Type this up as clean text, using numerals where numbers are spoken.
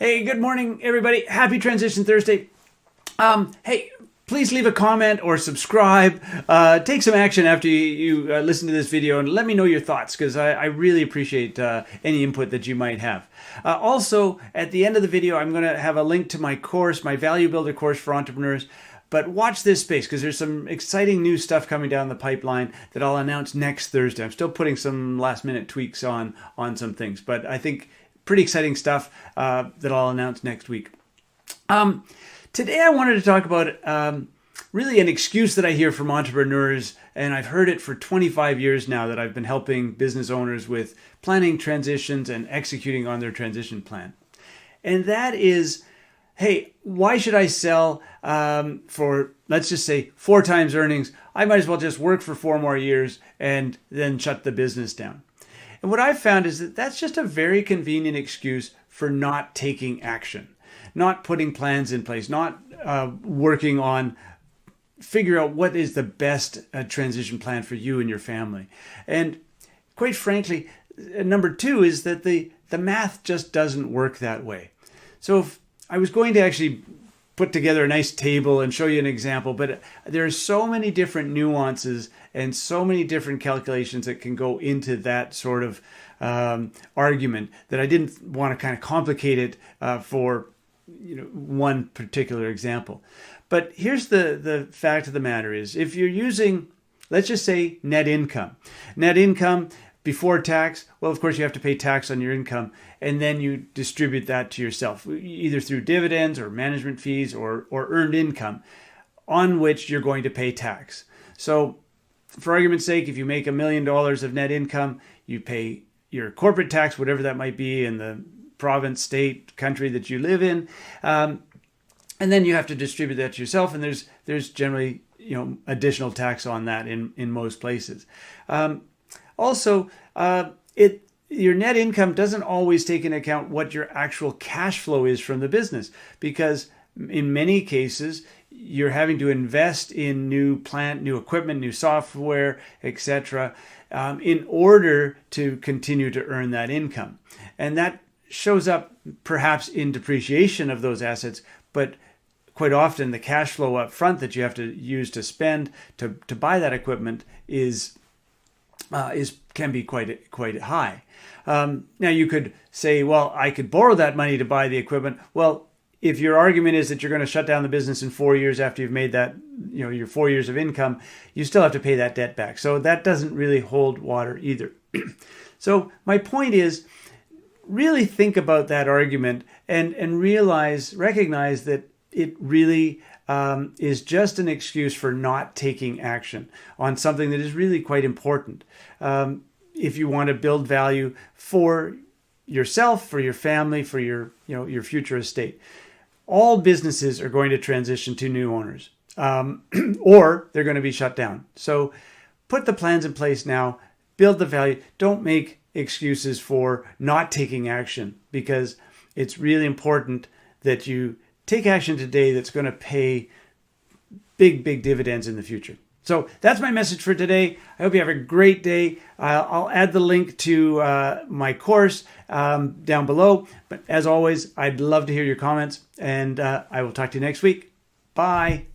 Hey, good morning, everybody. Happy Transition Thursday. Hey, please leave a comment or subscribe. Take some action after you listen to this video and let me know your thoughts because I really appreciate any input that you might have. Also, at the end of the video, I'm going to have a link to my course, my Value Builder course for entrepreneurs. But watch this space because there's some exciting new stuff coming down the pipeline that I'll announce next Thursday. I'm still putting some last minute tweaks on some things, but I think pretty exciting stuff that I'll announce next week. Today I wanted to talk about really an excuse that I hear from entrepreneurs, and I've heard it for 25 years now that I've been helping business owners with planning transitions and executing on their transition plan. And that is, hey, why should I sell for, let's just say, 4 times earnings? I might as well just work for 4 more years and then shut the business down. And what I've found is that that's just a very convenient excuse for not taking action, not putting plans in place, not working on figure out what is the best transition plan for you and your family. And quite frankly, number 2 is that the math just doesn't work that way. So if I was going to actually put together a nice table and show you an example, but there are so many different nuances and so many different calculations that can go into that sort of argument that I didn't want to kind of complicate it for one particular example. But here's the fact of the matter is, if you're using, let's just say, net income before tax, well, of course, you have to pay tax on your income, and then you distribute that to yourself, either through dividends or management fees or earned income on which you're going to pay tax. So for argument's sake, if you make $1 million of net income, you pay your corporate tax, whatever that might be in the province, state, country that you live in, and then you have to distribute that to yourself, and there's generally additional tax on that in most places. Also, your net income doesn't always take into account what your actual cash flow is from the business, because in many cases, you're having to invest in new plant, new equipment, new software, etc., in order to continue to earn that income. And that shows up perhaps in depreciation of those assets, but quite often the cash flow up front that you have to use to spend to buy that equipment can be quite high. Now you could say, well, I could borrow that money to buy the equipment. Well, if your argument is that you're going to shut down the business in 4 years after you've made that, your 4 years of income, you still have to pay that debt back. So that doesn't really hold water either. So my point is, really think about that argument and recognize that it really is just an excuse for not taking action on something that is really quite important. If you want to build value for yourself, for your family, for your future estate, all businesses are going to transition to new owners, or they're going to be shut down. So put the plans in place now, build the value. Don't make excuses for not taking action, because it's really important that you take action today that's going to pay big dividends in the future. So that's my message for today. I hope you have a great day. I'll add the link to my course down below. But as always, I'd love to hear your comments, and I will talk to you next week. Bye.